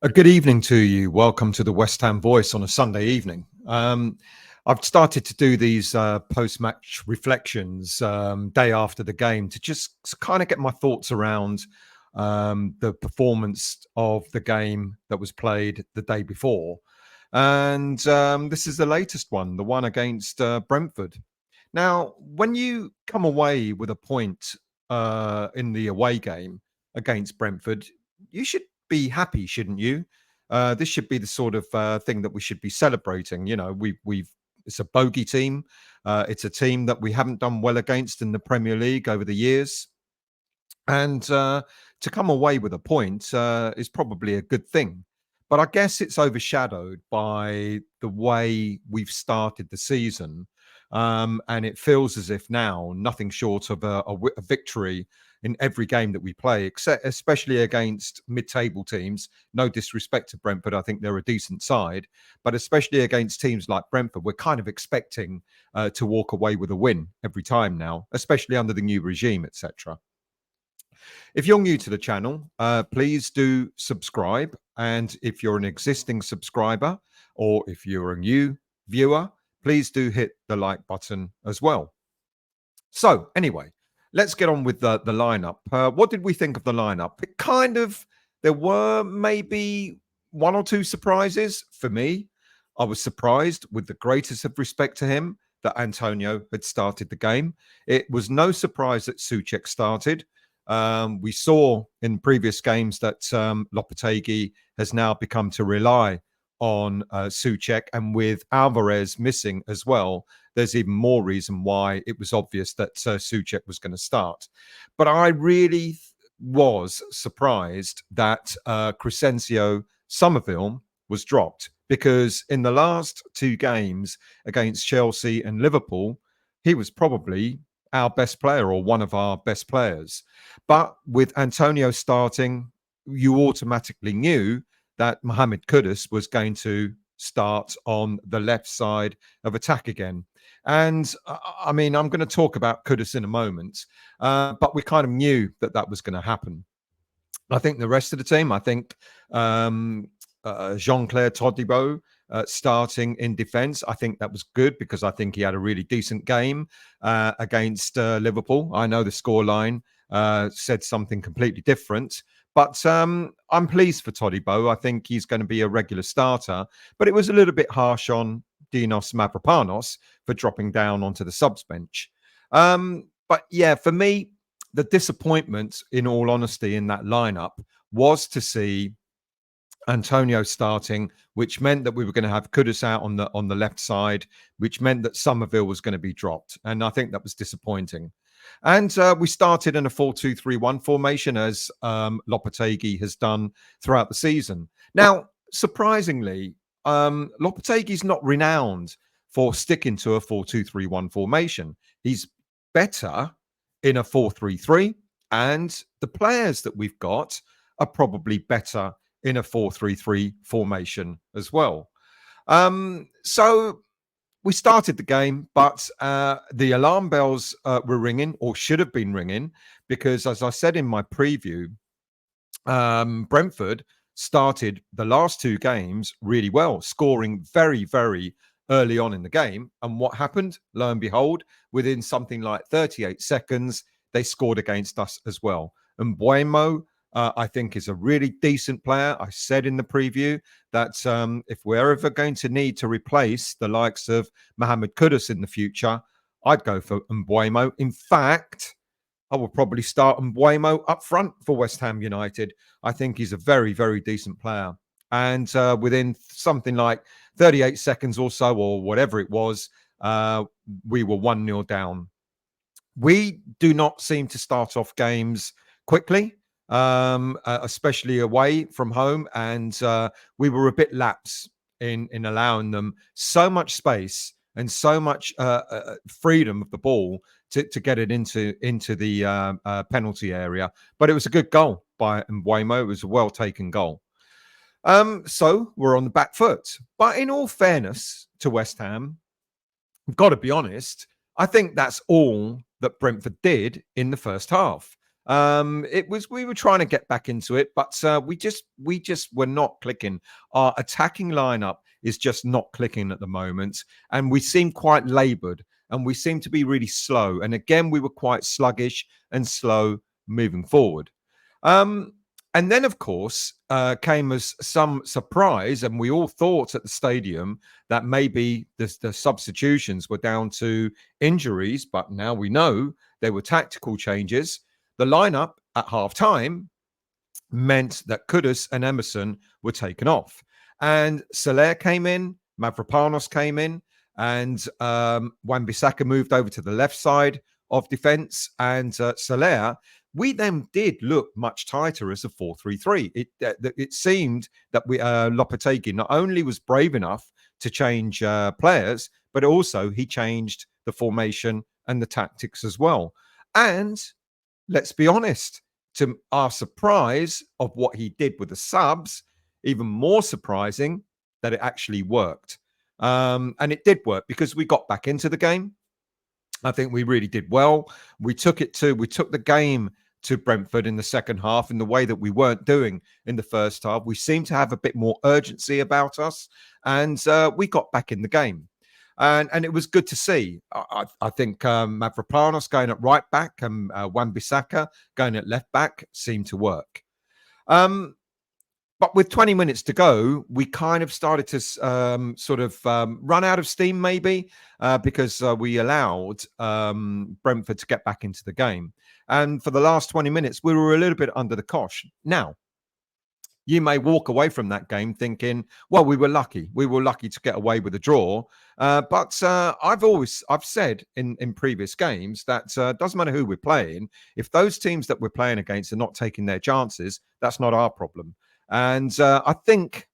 A good evening to you. Welcome to the West Ham Voice on a Sunday evening. I've started to do these post-match reflections day after the game to just kind of get my thoughts around the performance of the game that was played the day before. And this is the latest one, the one against Brentford. Now, when you come away with a point in the away game against Brentford, you should be happy, shouldn't you? This should be the sort of thing that we should be celebrating. You know, we've it's a bogey team. It's a team that we haven't done well against in the Premier League over the years, and to come away with a point is probably a good thing. But I guess it's overshadowed by the way we've started the season. And it feels as if now nothing short of a victory in every game that we play, except especially against mid-table teams. No disrespect to Brentford, I think they're a decent side, but especially against teams like Brentford, we're kind of expecting to walk away with a win every time now, especially under the new regime, etc. If you're new to the channel, please do subscribe. And if you're an existing subscriber or if you're a new viewer, please do hit the like button as well. So anyway, let's get on with the lineup. What did we think of the lineup? There were maybe one or two surprises for me. I was surprised, with the greatest of respect to him, that Antonio had started the game. It was no surprise that Souček started. We saw in previous games that Lopetegui has now become to rely on Souček, and with Alvarez missing as well, there's even more reason why it was obvious that Souček was going to start. But I really was surprised that Crescencio Somerville was dropped, because in the last two games against Chelsea and Liverpool, he was probably our best player or one of our best players. But with Antonio starting, you automatically knew that Mohammed Kudus was going to start on the left side of attack again. And I mean, I'm going to talk about Kudus in a moment, but we kind of knew that that was going to happen. I think the rest of the team, I think Jean-Claire Todibo starting in defence, I think that was good, because I think he had a really decent game against Liverpool. I know the scoreline said something completely different, but I'm pleased for Todibo. I think he's going to be a regular starter, but it was a little bit harsh on Dinos Mavropanos for dropping down onto the subs bench. But yeah, for me, the disappointment, in all honesty, in that lineup was to see Antonio starting, which meant that we were going to have Kudus out on the left side, which meant that Somerville was going to be dropped. And I think that was disappointing. And we started in a 4-2-3-1 formation, as Lopetegui has done throughout the season. Now, surprisingly, Lopetegui's not renowned for sticking to a 4-2-3-1 formation. He's better in a 4-3-3, and the players that we've got are probably better in a 4-3-3 formation as well. So we started the game, but the alarm bells were ringing, or should have been ringing, because, as I said in my preview, Brentford started the last two games really well, scoring very, very early on in the game. And what happened? Lo and behold, within something like 38 seconds, they scored against us as well. And Mbeumo, I think, is a really decent player. I said in the preview that if we're ever going to need to replace the likes of Mohammed Kudus in the future, I'd go for Mbeumo. In fact, I will probably start Mbeumo up front for West Ham United. I think he's a very, very decent player. And within something like 38 seconds or so, or whatever it was, we were 1-0 down. We do not seem to start off games quickly, especially away from home. And we were a bit lax in allowing them so much space and so much freedom of the ball to get it into the penalty area. But it was a good goal by Mbeumo. It was a well-taken goal. So we're on the back foot. But in all fairness to West Ham, I've got to be honest, I think that's all that Brentford did in the first half. We were trying to get back into it, but we just were not clicking. Our attacking lineup is just not clicking at the moment, and we seem quite laboured, and we seem to be really slow. And again, we were quite sluggish and slow moving forward. And then, of course, came as some surprise, and we all thought at the stadium that maybe the substitutions were down to injuries, but now we know they were tactical changes. The lineup at half time meant that Kudus and Emerson were taken off, and Flair came in, Mavropanos came in, and Wan-Bissaka moved over to the left side of defence, and Flair. We then did look much tighter as a 4-3-3. It seemed that Lopetegui not only was brave enough to change players, but also he changed the formation and the tactics as well. And let's be honest, to our surprise of what he did with the subs, even more surprising that it actually worked. And it did work because we got back into the game. I think we really did well. We took the game to Brentford in the second half in the way that we weren't doing in the first half. We seemed to have a bit more urgency about us, and we got back in the game. And it was good to see. I think Mavropanos going at right back and Wan-Bissaka going at left back seemed to work. But with 20 minutes to go, we kind of started to run out of steam, maybe, because we allowed Brentford to get back into the game. And for the last 20 minutes, we were a little bit under the cosh. Now, you may walk away from that game thinking, well, we were lucky. We were lucky to get away with a draw. But I've said in previous games that doesn't matter who we're playing. If those teams that we're playing against are not taking their chances, that's not our problem. And I think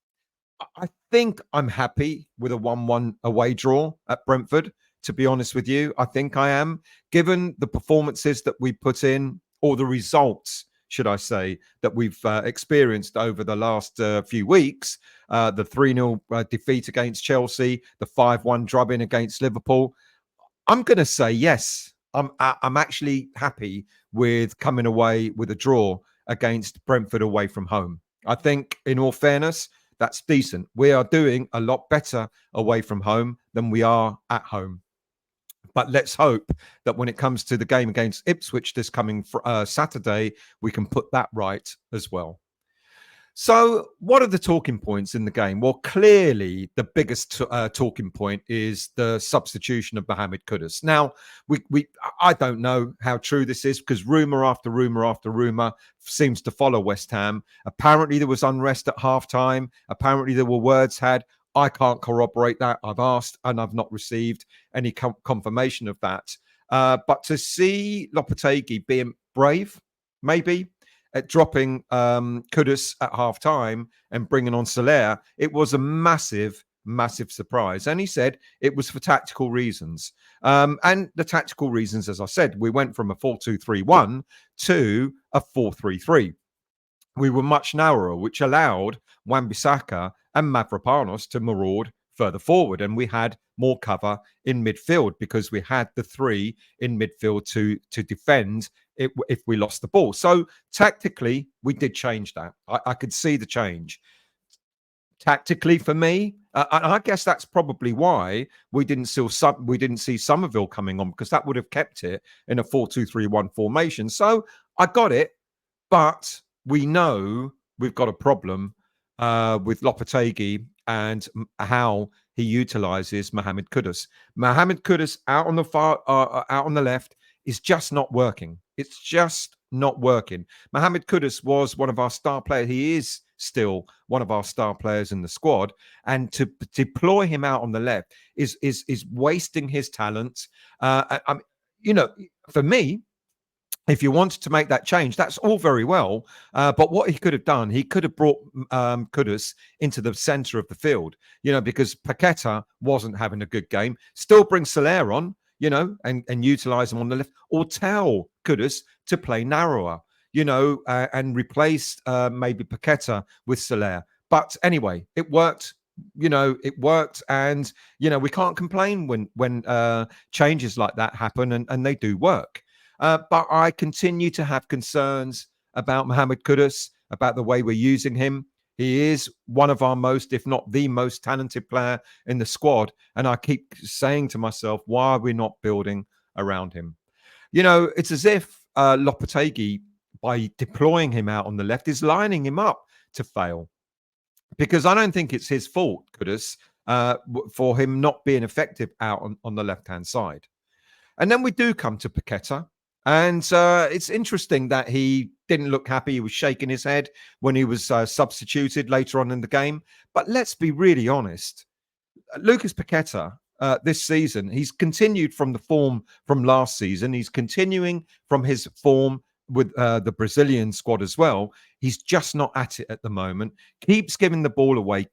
I'm happy with a 1-1 away draw at Brentford, to be honest with you. I think I am, given the performances that we put in, or the results, should I say, that we've experienced over the last few weeks. The 3-0 defeat against Chelsea, the 5-1 drubbing against Liverpool. I'm going to say yes. I'm actually happy with coming away with a draw against Brentford away from home. I think, in all fairness, that's decent. We are doing a lot better away from home than we are at home. But let's hope that when it comes to the game against Ipswich this coming Saturday, we can put that right as well. So what are the talking points in the game? Well, clearly the biggest talking point is the substitution of Mohammed Kudus. Now, I don't know how true this is, because rumour after rumour after rumour seems to follow West Ham. Apparently there was unrest at half-time. Apparently there were words had. I can't corroborate that. I've asked and I've not received any confirmation of that. But to see Lopetegui being brave, maybe, at dropping Kudus at half-time and bringing on Flair, it was a massive, massive surprise. And he said it was for tactical reasons. And the tactical reasons, as I said, we went from a 4-2-3-1 to a 4-3-3. We were much narrower, which allowed Wan-Bissaka and Mavropanos to maraud further forward. And we had more cover in midfield because we had the three in midfield to defend if we lost the ball. So tactically, we did change that. I could see the change. Tactically, for me, I guess that's probably why we didn't see Somerville coming on, because that would have kept it in a 4-2-3-1 formation. So I got it, but we know we've got a problem with Lopetegui and how he utilizes Mohammed Kudus. Mohammed Kudus out on the left is just not working. It's just not working. Mohammed Kudus was one of our star players. He is still one of our star players in the squad, and to deploy him out on the left is wasting his talent. For me, if you wanted to make that change, that's all very well. But what he could have done, he could have brought Kudus into the centre of the field, because Paqueta wasn't having a good game. Still bring Flair on, and utilise him on the left, or tell Kudus to play narrower, and replace maybe Paqueta with Flair. But anyway, it worked. It worked, and we can't complain when changes like that happen, and they do work. But I continue to have concerns about Mohammed Kudus, about the way we're using him. He is one of our most, if not the most talented player in the squad. And I keep saying to myself, why are we not building around him? It's as if Lopetegui, by deploying him out on the left, is lining him up to fail. Because I don't think it's his fault, Kudus, for him not being effective out on the left-hand side. And then we do come to Paqueta. And it's interesting that he didn't look happy. He was shaking his head when he was substituted later on in the game. But let's be really honest. Lucas Paqueta, this season, he's continued from the form from last season. He's continuing from his form with the Brazilian squad as well. He's just not at it at the moment. Keeps giving the ball away.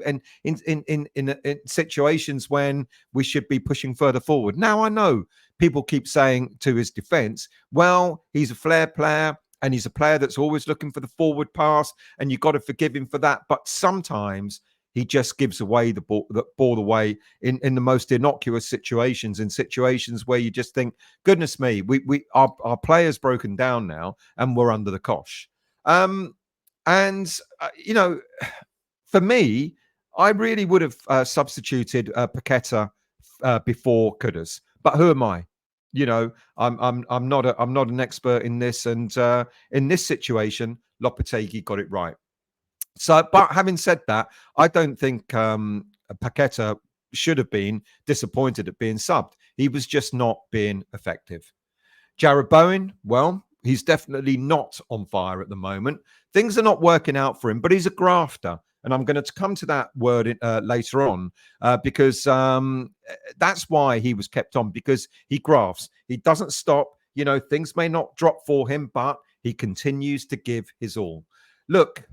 And in situations when we should be pushing further forward. Now, I know people keep saying to his defense, well, he's a Flair player and he's a player that's always looking for the forward pass, and you've got to forgive him for that. But sometimes he just gives away the ball away in the most innocuous situations, in situations where you just think, goodness me, our player's broken down now and we're under the cosh. For me, I really would have substituted Paqueta before Kudus. But who am I? I'm not an expert in this, and in this situation, Lopetegui got it right. So, but having said that, I don't think Paqueta should have been disappointed at being subbed. He was just not being effective. Jared Bowen, well, he's definitely not on fire at the moment. Things are not working out for him, but he's a grafter. And I'm going to come to that word later on because that's why he was kept on, because he grafts. He doesn't stop. Things may not drop for him, but he continues to give his all. Look,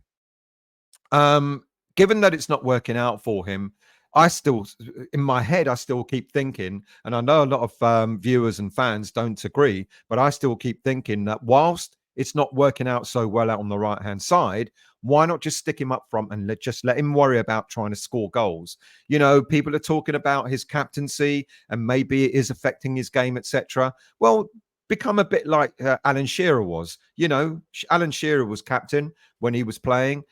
given that it's not working out for him, in my head, I still keep thinking, and I know a lot of viewers and fans don't agree, but I still keep thinking that whilst it's not working out so well out on the right-hand side, why not just stick him up front and just let him worry about trying to score goals? People are talking about his captaincy and maybe it is affecting his game, etc. Well, become a bit like Alan Shearer was. Alan Shearer was captain when he was playing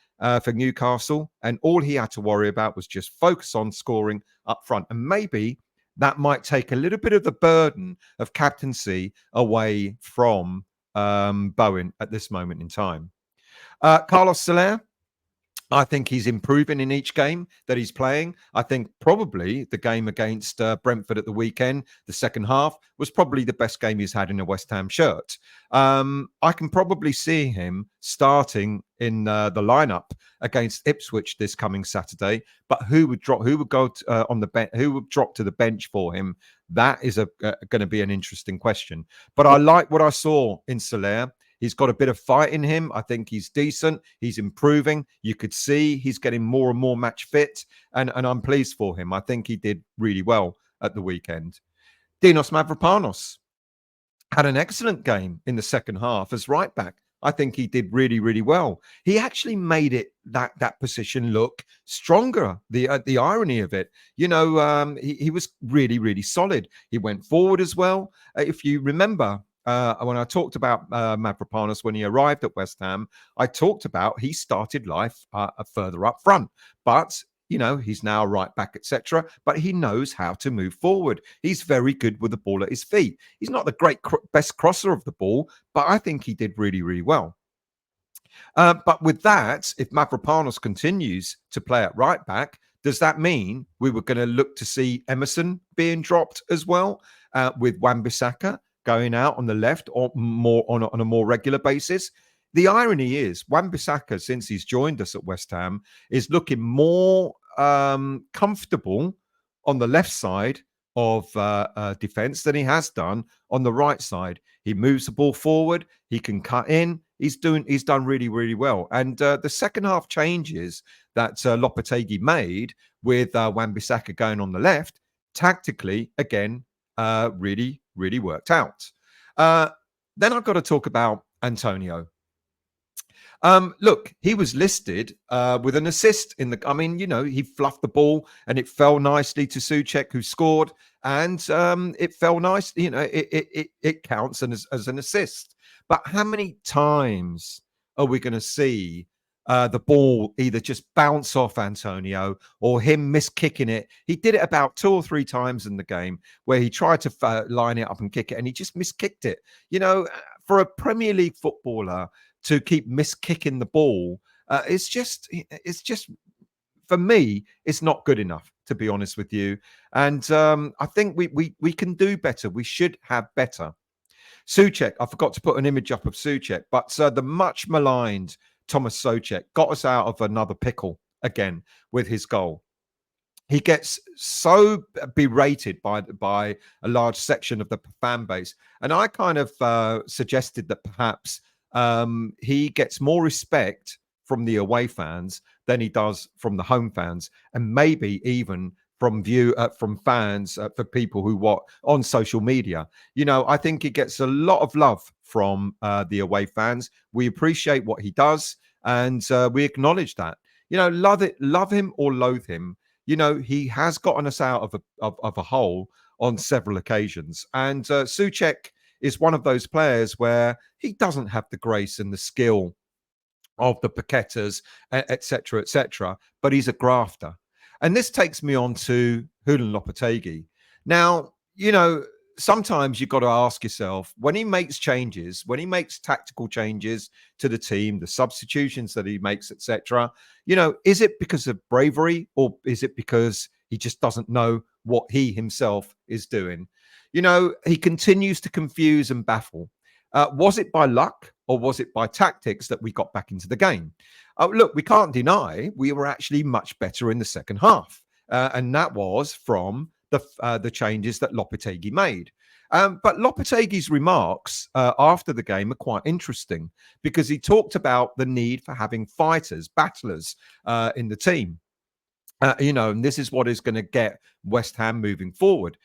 for Newcastle, and all he had to worry about was just focus on scoring up front. And maybe that might take a little bit of the burden of captaincy away from Bowen at this moment in time. Carlos Soler, I think he's improving in each game that he's playing. I think probably the game against Brentford at the weekend, the second half, was probably the best game he's had in a West Ham shirt. I can probably see him starting in the lineup against Ipswich this coming Saturday. But who would drop? Who would go on the bench? Who would drop to the bench for him? That is going to be an interesting question. But I like what I saw in Soler. He's got a bit of fight in him. I think he's decent. He's improving. You could see he's getting more and more match fit. And I'm pleased for him. I think he did really well at the weekend. Dinos Mavropanos had an excellent game in the second half as right back. I think he did really, really well. He actually made it that position look stronger. The irony of it, he was really, really solid. He went forward as well. If you remember, when I talked about Mavropanos when he arrived at West Ham, I talked about he started life further up front, but he's now right back, etc. But he knows how to move forward. He's very good with the ball at his feet. He's not the best crosser of the ball, but I think he did really, really well. But with that, if Mavropanos continues to play at right back, does that mean we were going to look to see Emerson being dropped as well, with Wan-Bissaka going out on the left or more on a more regular basis? The irony is Wan-Bissaka, since he's joined us at West Ham, is looking more comfortable on the left side of defense than he has done on the right side. He moves the ball forward. He can cut in. He's done really, really well. And the second half changes that Lopetegui made with Wan-Bissaka going on the left, tactically, again, really, really worked out. Then I've got to talk about Antonio. Look, he was listed with an assist in the. I mean, he fluffed the ball and it fell nicely to Souček, who scored, and it fell nice. It counts as an assist. But how many times are we going to see the ball either just bounce off Antonio or him miss kicking it? He did it about 2 or 3 times in the game where he tried to line it up and kick it, and he just miskicked it. For a Premier League footballer to keep miskicking the ball, it's just for me, it's not good enough, to be honest with you. And I think we can do better. We should have better. Souček, I forgot to put an image up of Souček, but the much maligned Thomas Souček got us out of another pickle again with his goal. He gets so berated by a large section of the fan base. And I kind of suggested that perhaps he gets more respect from the away fans than he does from the home fans, and maybe even from fans for people who watch on social media. I think he gets a lot of love from the away fans. We appreciate what he does, and we acknowledge that. Love him or loathe him. He has gotten us out of a hole on several occasions, and Souček is one of those players where he doesn't have the grace and the skill of the Paquetas, etc., but he's a grafter. And this takes me on to Julen Lopetegui. Now, sometimes you've got to ask yourself, when he makes changes, when he makes tactical changes to the team, the substitutions that he makes, etc., is it because of bravery, or is it because he just doesn't know what he himself is doing? He continues to confuse and baffle. Was it by luck, or was it by tactics that we got back into the game? Look, we can't deny we were actually much better in the second half, and that was from the changes that Lopetegui made. But Lopetegui's remarks after the game are quite interesting, because he talked about the need for having fighters, battlers in the team. And this is what is going to get West Ham moving forward.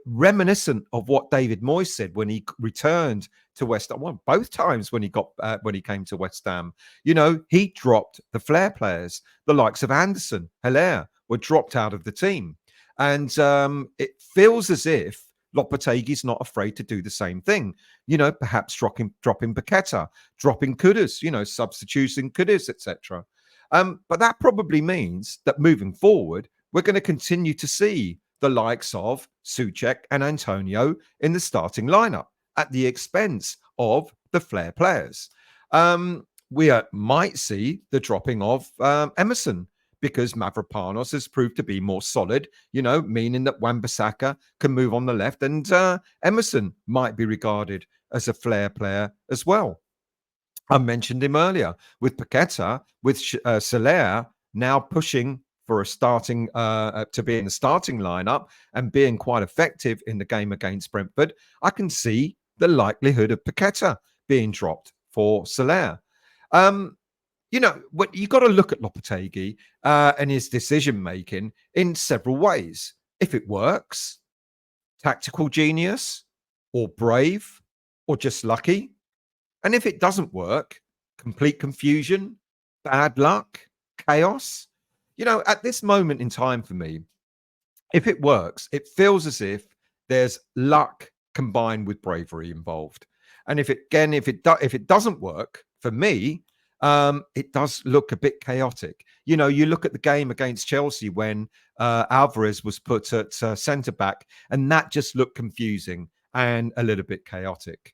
Reminiscent of what David Moyes said when he returned to West Ham. Well, both times when he came to West Ham, he dropped the Flair players. The likes of Anderson, Flair were dropped out of the team, and it feels as if Lopetegui's not afraid to do the same thing. Perhaps dropping Paqueta, dropping Kudus, substituting Kudus, etc. But that probably means that moving forward, we're going to continue to see the likes of Souček and Antonio in the starting lineup at the expense of the Flair players. We might see the dropping of Emerson, because Mavropanos has proved to be more solid, meaning that Wan-Bissaka can move on the left, and Emerson might be regarded as a Flair player as well. I mentioned him earlier with Paqueta, with Flair now pushing for a starting to be in the starting lineup and being quite effective in the game against Brentford. I can see the likelihood of Paqueta being dropped for Flair. You've got to look at Lopetegui and his decision making in several ways. If it works, tactical genius, or brave, or just lucky. And if it doesn't work, complete confusion, bad luck, chaos. At this moment in time for me, if it works, it feels as if there's luck combined with bravery involved. And if it doesn't work for me, it does look a bit chaotic. You look at the game against Chelsea when Alvarez was put at centre back, and that just looked confusing and a little bit chaotic.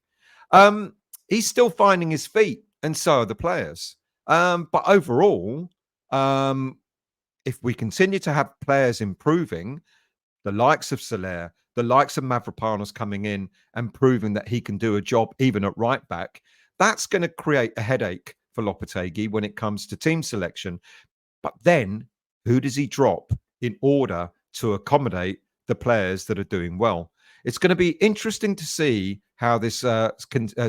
He's still finding his feet, and so are the players. But overall, if we continue to have players improving, the likes of Flair, the likes of Mavropanos coming in and proving that he can do a job even at right back, that's going to create a headache for Lopetegui when it comes to team selection. But then, who does he drop in order to accommodate the players that are doing well? It's going to be interesting to see how this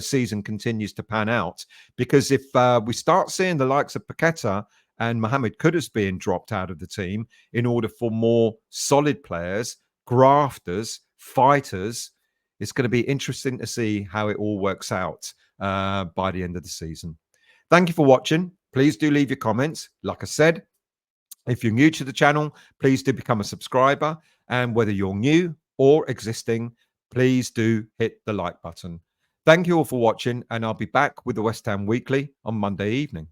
season continues to pan out, because if we start seeing the likes of Paqueta and Mohammed Kudus being dropped out of the team in order for more solid players, grafters, fighters, it's going to be interesting to see how it all works out by the end of the season. Thank you for watching. Please do leave your comments. Like I said, if you're new to the channel, please do become a subscriber. And whether you're new or existing, please do hit the like button. Thank you all for watching, and I'll be back with the West Ham Weekly on Monday evening.